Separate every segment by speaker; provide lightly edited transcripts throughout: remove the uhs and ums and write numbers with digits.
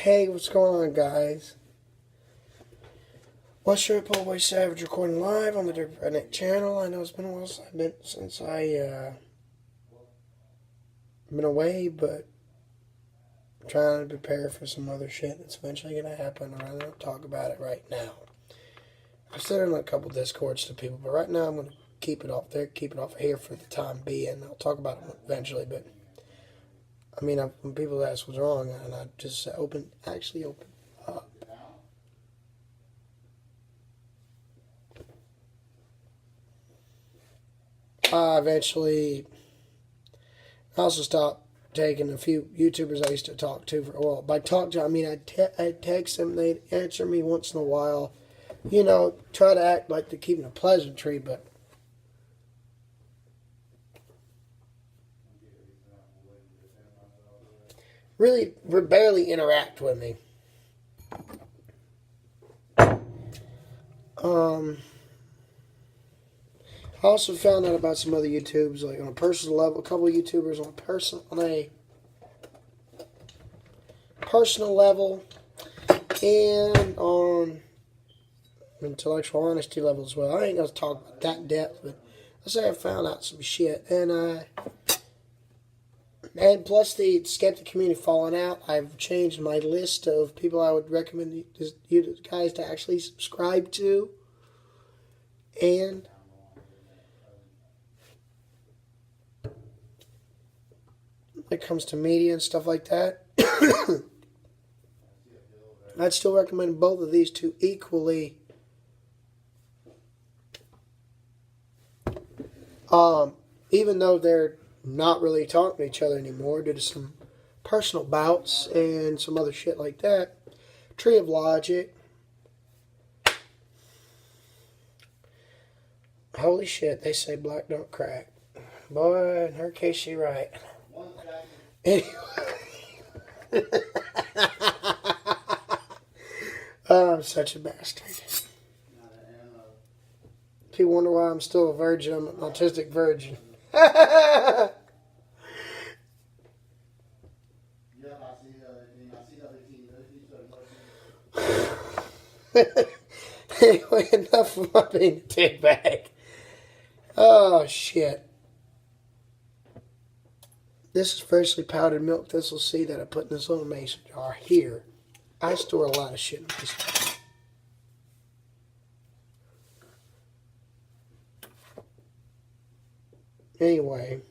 Speaker 1: Hey, what's going on, guys? What's your Poor Boy Savage recording live on the Dirty Redneck channel. I know it's been a while since I been away, but I'm trying to prepare for some other shit that's eventually gonna happen. I'm not gonna talk about it right now. I've said it in a couple Discords to people, but right now I'm gonna keep it off there, keep it off here for the time being. I'll talk about it eventually, but I mean, when people ask what's wrong, and I just actually open up. Eventually, I also stopped taking a few YouTubers I used to talk to. By talk to, I mean I'd text them, they'd answer me once in a while. You know, try to act like they're keeping a pleasantry, but really barely interact with me. I also found out about some other YouTubes, like on a personal level, a couple of YouTubers on a personal level, and on intellectual honesty level as well. I ain't gonna talk about that in depth, but I say I found out some shit, and plus the skeptic community falling out, I've changed my list of people I would recommend you guys to actually subscribe to, and when it comes to media and stuff like that, I'd still recommend both of these two equally. Even though they're not really talking to each other anymore due to some personal bouts and some other shit like that. Tree of Logic. Holy shit, they say black don't crack. Boy, in her case, she's right. Anyway. Oh, I'm such a bastard. People wonder why I'm still a virgin. I'm an autistic virgin. Anyway, enough of my being a dick bag. Oh, shit. This is freshly powdered milk thistle seed that I put in this little mason jar here. I store a lot of shit in this. Anyway.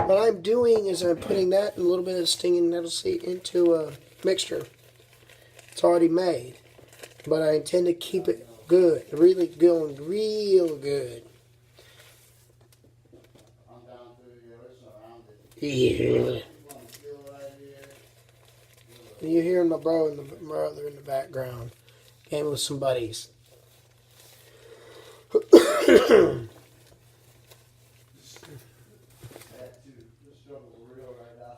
Speaker 1: What I'm doing is I'm putting that and a little bit of stinging nettle seed into a mixture. It's already made. But I intend to keep it good. Really going real good. Yeah. You're hearing my brother in the background. Game with some buddies.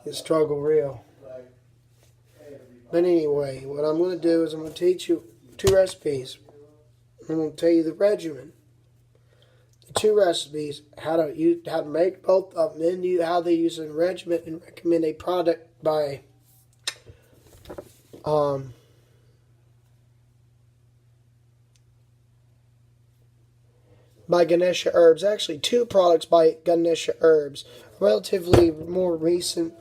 Speaker 1: The struggle real. But anyway, what I'm going to do is I'm going to teach you 2 recipes. I'm going to tell you the regimen. The 2 recipes, how to make both of them, then how they use a regimen, and recommend a product by Ganesha Herbs. Actually, 2 products by Ganesha Herbs. A relatively more recent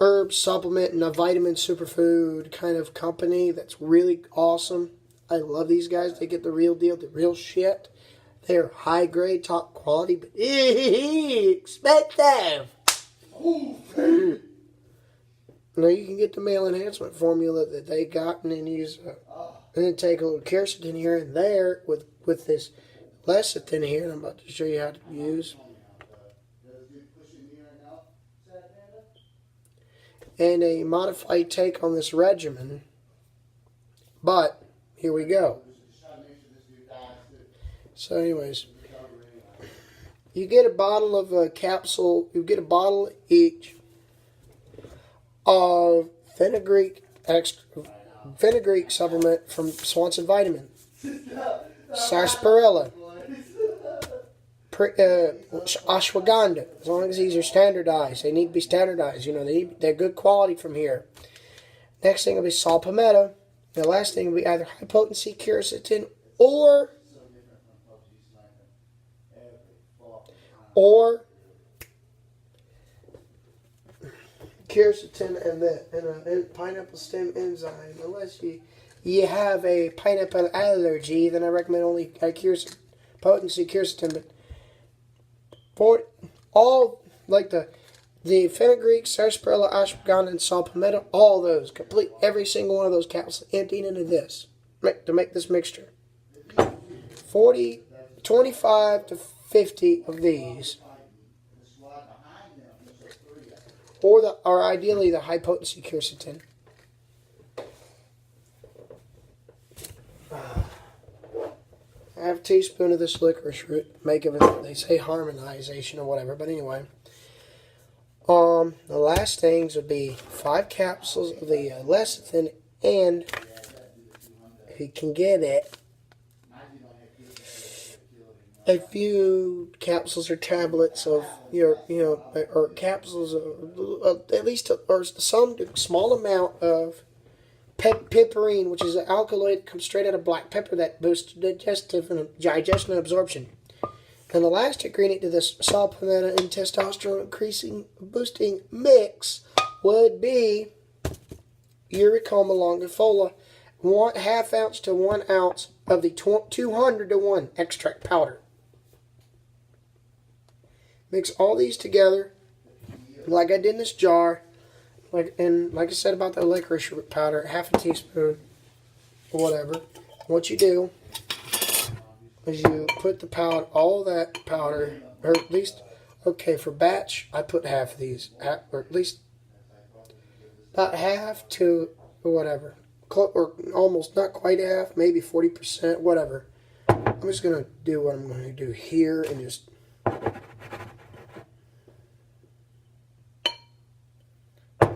Speaker 1: herb supplement and a vitamin superfood kind of company that's really awesome. I love these guys. They get the real deal, the real shit. They're high grade, top quality, but expensive. Now you can get the male enhancement formula that they got and then use, and then take a little quercetin here and there with this lecithin here, and I'm about to show you how to use. And a modified take on this regimen. But here we go. So anyways, you get a bottle of a capsule, you get a bottle each of Fenugreek supplement from Swanson Vitamin. Sarsparilla. ashwagandha, as long as these are standardized. They need to be standardized. You know, they're good quality from here. Next thing will be Saw Palmetto. The last thing will be either high potency quercetin or quercetin and pineapple stem enzyme. Unless you have a pineapple allergy, then I recommend only potency quercetin. But for all, like the Fenugreek, Sarsparilla, Ashwagandha, and Saw Palmetto, all those, complete every single one of those capsules emptying into this to make this mixture. 25 to 50 of these, or ideally the high potency quercetin. I have a teaspoon of this licorice root. Make of it, they say harmonization or whatever, but anyway. The last things would be 5 capsules of the lecithin, and if you can get it, a few capsules or tablets of or capsules of at least or some small amount of piperine, which is an alkaloid that comes straight out of black pepper that boosts digestion and absorption. And the last ingredient to this Saw Palmetto and testosterone increasing boosting mix would be Eurycoma Longifola, 1/2 ounce to 1 ounce of the 200 to 1 extract powder. Mix all these together, like I did in this jar, like I said about the licorice root powder, 1/2 teaspoon or whatever. What you do is you put the powder, all that powder, or at least, okay, for batch, I put half of these, or at least about half to whatever, or almost, not quite half, maybe 40%, whatever. I'm just going to do what I'm going to do here and just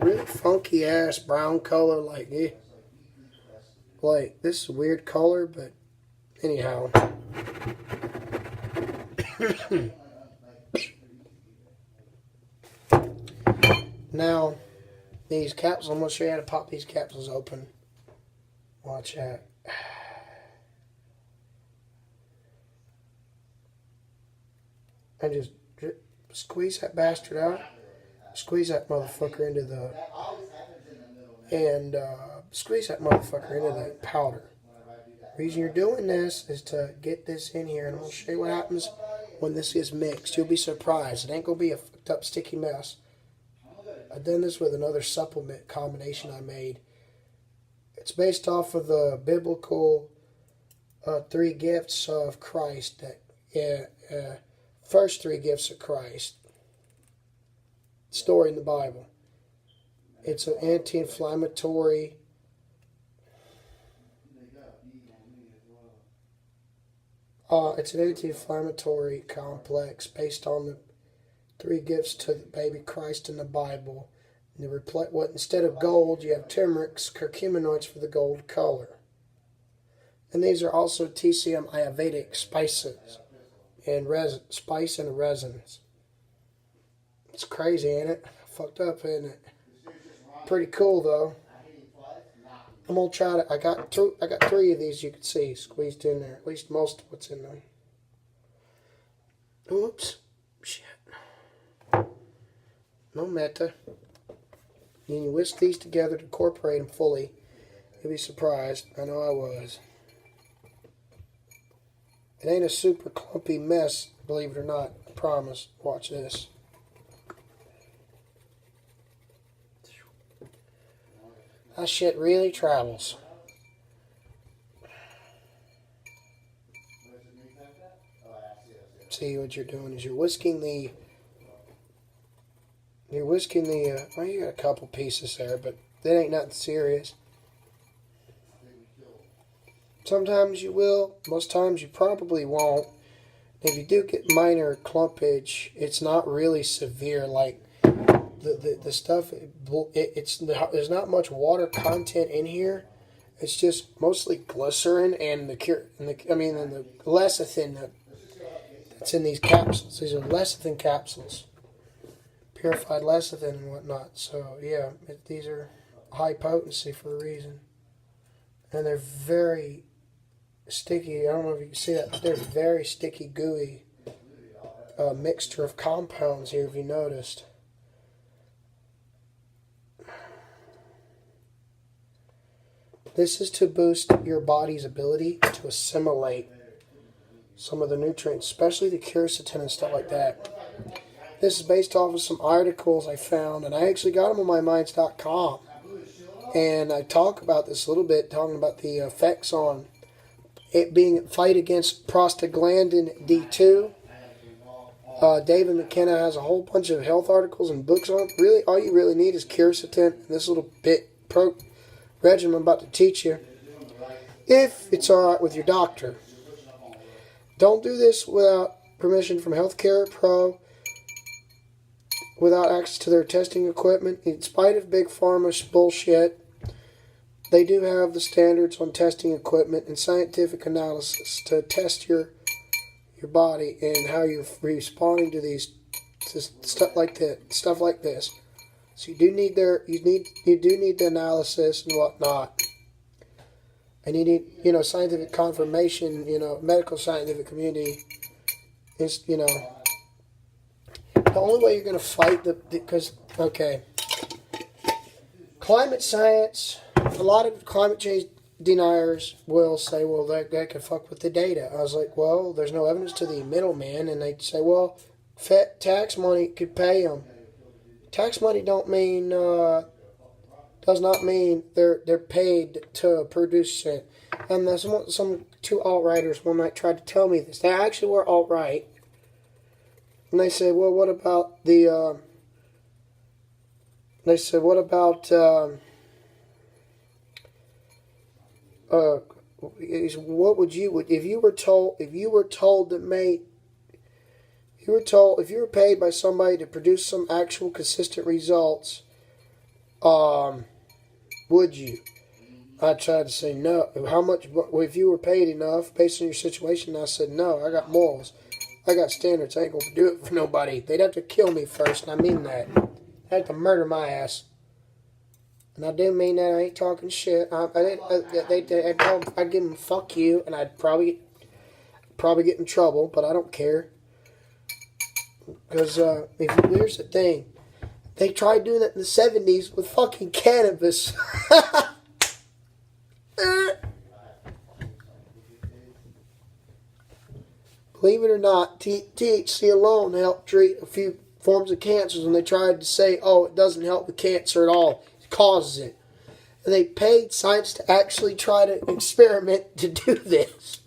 Speaker 1: really funky ass brown color, like this is a weird color, but anyhow. Now, these capsules, I'm going to show you how to pop these capsules open. Watch that. And just squeeze that bastard out. Squeeze that motherfucker into the... And squeeze that motherfucker into the powder. The reason you're doing this is to get this in here, and I'm going to show you what happens when this is mixed. You'll be surprised. It ain't going to be a fucked up sticky mess. I've done this with another supplement combination I made. It's based off of the biblical 3 gifts of Christ. First 3 gifts of Christ. Story in the Bible. It's an anti-inflammatory. It's an anti-inflammatory complex based on the 3 gifts to the baby Christ in the Bible. And instead of gold, you have turmerics, curcuminoids for the gold color. And these are also TCM Ayurvedic spices and spice and resins. It's crazy, ain't it? Fucked up, ain't it? Pretty cool though. I'm gonna try to. I got 3 of these. You can see squeezed in there. At least most of what's in there. Oops, shit. No meta. And you whisk these together to incorporate them fully. You'll be surprised. I know I was. It ain't a super clumpy mess, believe it or not. I promise. Watch this. That shit really travels. See, what you're doing is you're whisking the... well, you got a couple pieces there, but that ain't nothing serious. Sometimes you will. Most times you probably won't. If you do get minor clumpage, it's not really severe. Like the stuff, there's not much water content in here. It's just mostly glycerin and the lecithin It's in these capsules. These are lecithin capsules. Purified lecithin and whatnot. So, yeah, these are high potency for a reason. And they're very sticky. I don't know if you can see that, but they're very sticky, gooey mixture of compounds here, if you noticed. This is to boost your body's ability to assimilate some of the nutrients, especially the quercetin and stuff like that. This is based off of some articles I found, and I actually got them on myminds.com. And I talk about this a little bit, talking about the effects on it being fight against prostaglandin D2. David McKenna has a whole bunch of health articles and books on it. Really, all you really need is quercetin and this little bit regimen I'm about to teach you, if it's alright with your doctor. Don't do this without permission from Healthcare Pro, without access to their testing equipment. In spite of Big Pharma's bullshit, they do have the standards on testing equipment and scientific analysis to test your body and how you're responding to these stuff like this. So you do need the analysis and whatnot, and you need scientific confirmation. Medical scientific community is the only way you're going to fight because climate science. A lot of climate change deniers will say, well, that could fuck with the data. I was like, well, there's no evidence to the middleman, and they'd say, well, tax money could pay them. Tax money does not mean they're paid to produce it. And some two alt-righters one night tried to tell me this. They actually were alt-right. And they said, well, what about what would you if you were paid by somebody to produce some actual consistent results, would you? I tried to say no. How much? If you were paid enough based on your situation, I said no. I got morals. I got standards. I ain't gonna do it for nobody. They'd have to kill me first, and I mean that. They'd have to murder my ass. And I do mean that. I ain't talking shit. I'd give them fuck you, and I'd probably get in trouble, but I don't care. Because here's the thing. They tried doing that in the 70s with fucking cannabis. Believe it or not, THC alone helped treat a few forms of cancers, and they tried to say, oh, it doesn't help with cancer at all. It causes it. And they paid science to actually try to experiment to do this.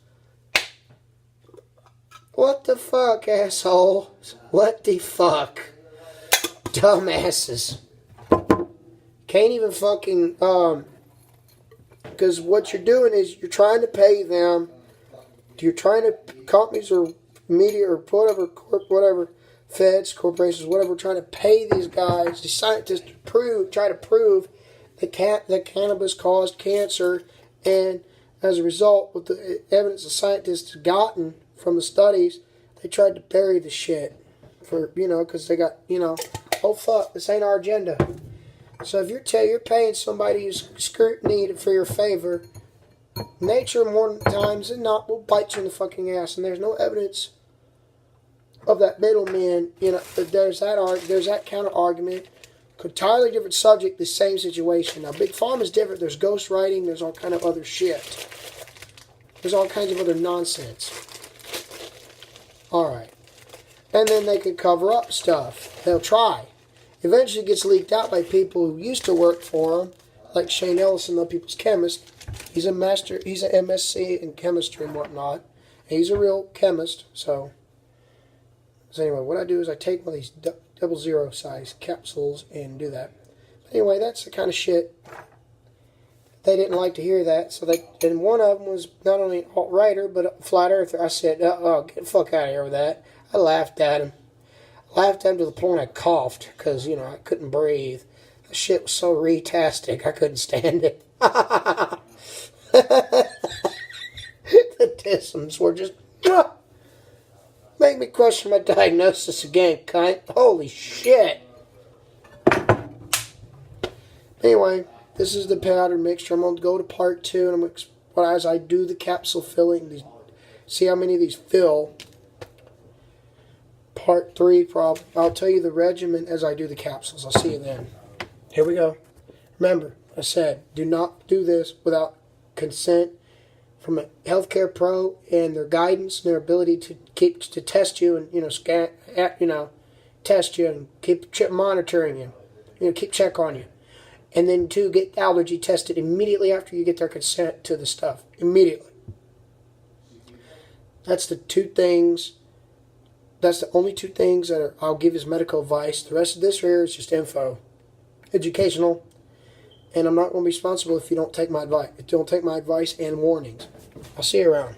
Speaker 1: What the fuck, assholes? What the fuck? Dumbasses. Can't even fucking, because what you're doing is you're trying to pay them, you're trying to, companies or media or whatever, feds, corporations, whatever, trying to pay these guys, these scientists, to try to prove that cannabis caused cancer, and as a result, with the evidence the scientists have gotten from the studies, they tried to bury the shit for, because they got, oh fuck, this ain't our agenda. So if you're paying somebody who's scrutiny for your favor, nature more times than not will bite you in the fucking ass, and there's no evidence of that middleman. There's that counter argument. Entirely different subject, the same situation. Now, Big Pharma is different. There's ghostwriting. There's all kind of other shit. There's all kinds of other nonsense. All right, and then they can cover up stuff. They'll try. Eventually, it gets leaked out by people who used to work for them, like Shane Ellison, the people's chemist. He's an MSc in chemistry and whatnot. And he's a real chemist. So anyway, what I do is I take one of these 00 size capsules and do that. But anyway, that's the kind of shit. They didn't like to hear that. And one of them was not only an alt-righter, but a flat earther. I said, get the fuck out of here with that. I laughed at him. To the point I coughed because, I couldn't breathe. The shit was so retastic, I couldn't stand it. The tisms were just... make me question my diagnosis again, cunt. Holy shit. Anyway, this is the powder mixture. I'm going to go to part 2, and I'm going to, as I do the capsule filling, see how many of these fill. Part 3, probably. I'll tell you the regimen as I do the capsules. I'll see you then. Here we go. Remember, I said, do not do this without consent from a healthcare pro and their guidance and their ability to test you and scan, test you and keep monitoring you, keep check on you, and then 2, get allergy tested immediately after you get their consent to the stuff. Immediately. That's the 2 things. That's the only 2 things that I'll give as medical advice. The rest of this here is just info, educational. And I'm not going to be responsible if you don't take my advice. If you don't take my advice and warnings. I'll see you around.